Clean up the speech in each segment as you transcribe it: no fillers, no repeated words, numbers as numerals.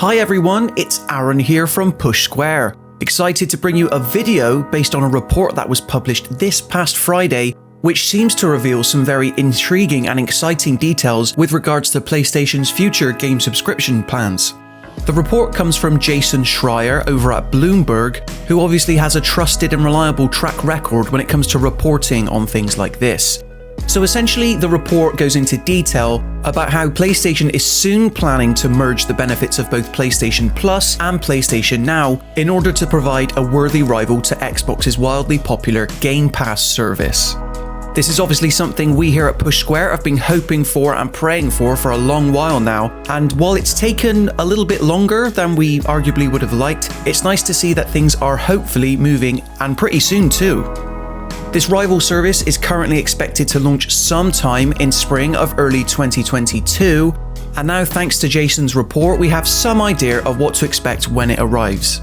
Hi everyone, it's Aaron here from Push Square. Excited to bring you a video based on a report that was published this past Friday, which seems to reveal some very intriguing and exciting details with regards to PlayStation's future game subscription plans. The report comes from Jason Schreier over at Bloomberg, who obviously has a trusted and reliable track record when it comes to reporting on things like this. So essentially, the report goes into detail about how PlayStation is soon planning to merge the benefits of both PlayStation Plus and PlayStation Now in order to provide a worthy rival to Xbox's wildly popular Game Pass service. This is obviously something we here at Push Square have been hoping for and praying for a long while now, and while it's taken a little bit longer than we arguably would have liked, it's nice to see that things are hopefully moving, and pretty soon too. This rival service is currently expected to launch sometime in spring of early 2022, and now thanks to Jason's report, we have some idea of what to expect when it arrives.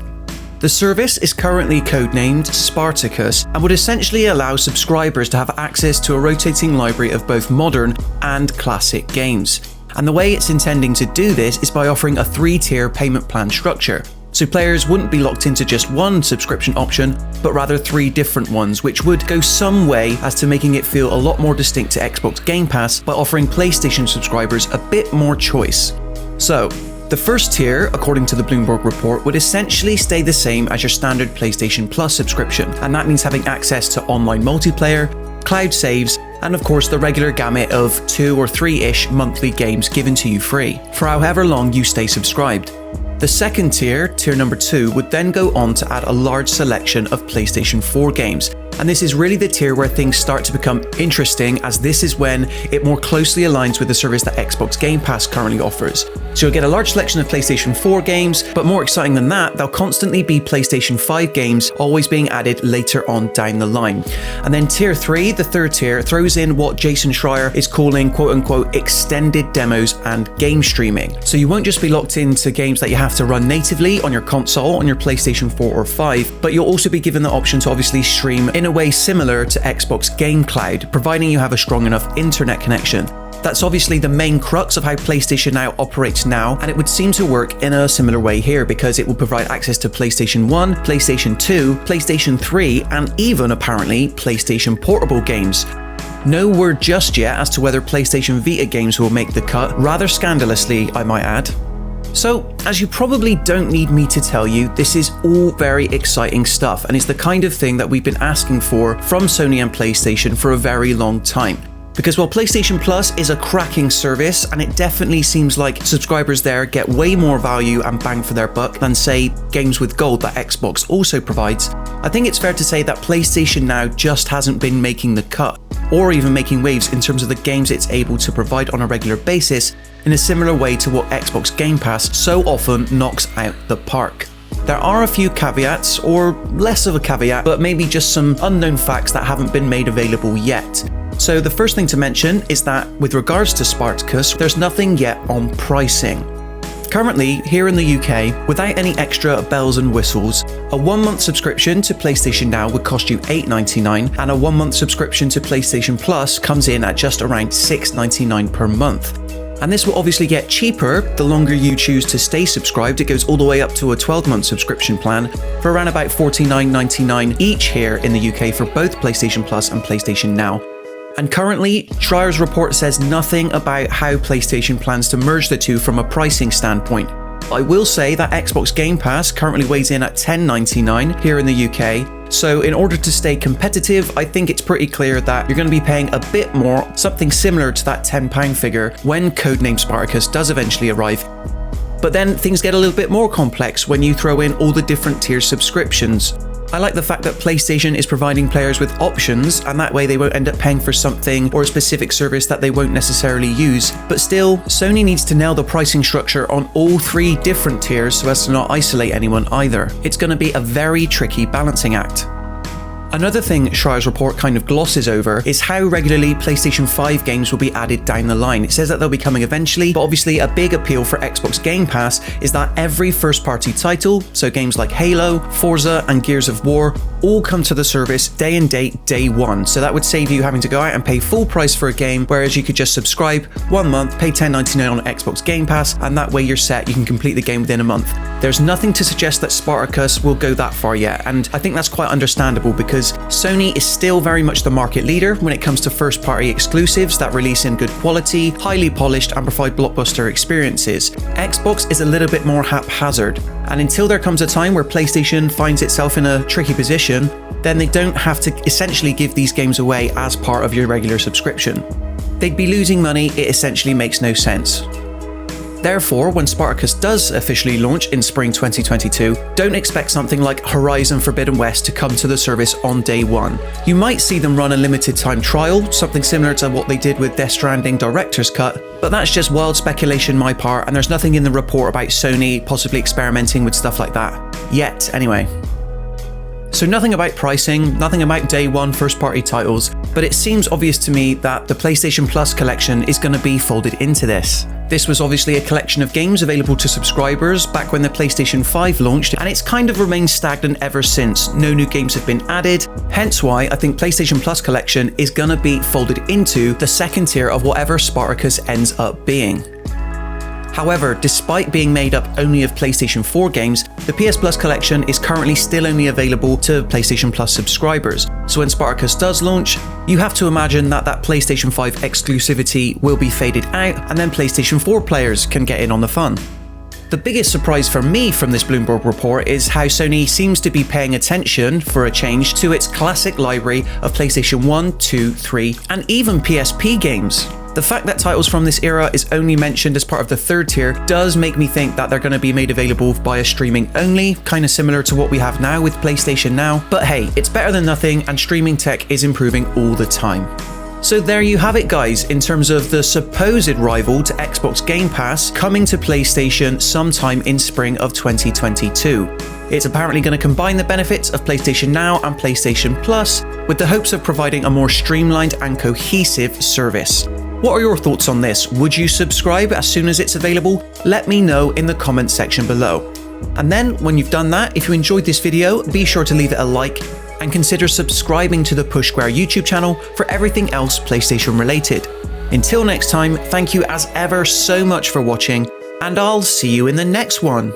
The service is currently codenamed Spartacus and would essentially allow subscribers to have access to a rotating library of both modern and classic games. And the way it's intending to do this is by offering a 3-tier payment plan structure. So players wouldn't be locked into just one subscription option, but rather 3 different ones, which would go some way as to making it feel a lot more distinct to Xbox Game Pass by offering PlayStation subscribers a bit more choice. So, the first tier, according to the Bloomberg report, would essentially stay the same as your standard PlayStation Plus subscription, and that means having access to online multiplayer, cloud saves, and of course the regular gamut of 2 or 3-ish monthly games given to you free, for however long you stay subscribed. The second tier, tier number 2, would then go on to add a large selection of PlayStation 4 games. And this is really the tier where things start to become interesting, as this is when it more closely aligns with the service that Xbox Game Pass currently offers. So you'll get a large selection of PlayStation 4 games, but more exciting than that, there'll constantly be PlayStation 5 games always being added later on down the line. And then tier 3, the third tier, throws in what Jason Schreier is calling quote-unquote extended demos and game streaming. So you won't just be locked into games that you have to run natively on your console, on your PlayStation 4 or 5, but you'll also be given the option to obviously stream in a way similar to Xbox Game Cloud, providing you have a strong enough internet connection. That's obviously the main crux of how PlayStation Now operates now, and it would seem to work in a similar way here because it will provide access to PlayStation 1, PlayStation 2, PlayStation 3, and even apparently PlayStation Portable games. No word just yet as to whether PlayStation Vita games will make the cut, rather scandalously, I might add. So, as you probably don't need me to tell you, this is all very exciting stuff, and it's the kind of thing that we've been asking for from Sony and PlayStation for a very long time. Because while PlayStation Plus is a cracking service, and it definitely seems like subscribers there get way more value and bang for their buck than, say, games with gold that Xbox also provides, I think it's fair to say that PlayStation Now just hasn't been making the cut, or even making waves in terms of the games it's able to provide on a regular basis, in a similar way to what Xbox Game Pass so often knocks out the park. There are a few caveats, or less of a caveat, but maybe just some unknown facts that haven't been made available yet. So the first thing to mention is that with regards to Spartacus, there's nothing yet on pricing. Currently, here in the UK, without any extra bells and whistles, a 1-month subscription to PlayStation Now would cost you $8.99, and a 1-month subscription to PlayStation Plus comes in at just around $6.99 per month. And this will obviously get cheaper the longer you choose to stay subscribed. It goes all the way up to a 12-month subscription plan for around about $49.99 each here in the UK for both PlayStation Plus and PlayStation Now. And currently, Schreier's report says nothing about how PlayStation plans to merge the two from a pricing standpoint. I will say that Xbox Game Pass currently weighs in at $10.99 here in the UK, so in order to stay competitive, I think it's pretty clear that you're going to be paying a bit more, something similar to that £10 figure, when codenamed Spartacus does eventually arrive. But then things get a little bit more complex when you throw in all the different tier subscriptions. I like the fact that PlayStation is providing players with options, and that way they won't end up paying for something or a specific service that they won't necessarily use. But still, Sony needs to nail the pricing structure on all 3 different tiers so as to not isolate anyone either. It's going to be a very tricky balancing act. Another thing Schreier's report kind of glosses over is how regularly PlayStation 5 games will be added down the line. It says that they'll be coming eventually, but obviously a big appeal for Xbox Game Pass is that every first-party title, so games like Halo, Forza and Gears of War, all come to the service day and date, day one. So that would save you having to go out and pay full price for a game, whereas you could just subscribe 1 month, pay $10.99 on Xbox Game Pass, and that way you're set. You can complete the game within a month. There's nothing to suggest that Spartacus will go that far yet, and I think that's quite understandable because Sony is still very much the market leader when it comes to first-party exclusives that release in good quality, highly polished, and provide blockbuster experiences. Xbox is a little bit more haphazard, and until there comes a time where PlayStation finds itself in a tricky position, then they don't have to essentially give these games away as part of your regular subscription. They'd be losing money. It essentially makes no sense. Therefore, when Spartacus does officially launch in spring 2022, don't expect something like Horizon Forbidden West to come to the service on day one. You might see them run a limited time trial, something similar to what they did with Death Stranding Director's Cut, but that's just wild speculation on my part, and there's nothing in the report about Sony possibly experimenting with stuff like that. Yet, anyway. So nothing about pricing, nothing about day one first-party titles, but it seems obvious to me that the PlayStation Plus collection is going to be folded into this. This was obviously a collection of games available to subscribers back when the PlayStation 5 launched, and it's kind of remained stagnant ever since. No new games have been added, hence why I think PlayStation Plus collection is going to be folded into the second tier of whatever Spartacus ends up being. However, despite being made up only of PlayStation 4 games, the PS Plus collection is currently still only available to PlayStation Plus subscribers. So when Spartacus does launch, you have to imagine that PlayStation 5 exclusivity will be faded out, and then PlayStation 4 players can get in on the fun. The biggest surprise for me from this Bloomberg report is how Sony seems to be paying attention, for a change, to its classic library of PlayStation 1, 2, 3, and even PSP games. The fact that titles from this era is only mentioned as part of the third tier does make me think that they're going to be made available via streaming only, kind of similar to what we have now with PlayStation Now. But hey, it's better than nothing, and streaming tech is improving all the time. So there you have it, guys, in terms of the supposed rival to Xbox Game Pass coming to PlayStation sometime in spring of 2022. It's apparently going to combine the benefits of PlayStation Now and PlayStation Plus with the hopes of providing a more streamlined and cohesive service. What are your thoughts on this? Would you subscribe as soon as it's available? Let me know in the comments section below. And then, when you've done that, if you enjoyed this video, be sure to leave it a like and consider subscribing to the Push Square YouTube channel for everything else PlayStation related. Until next time, thank you as ever so much for watching, and I'll see you in the next one.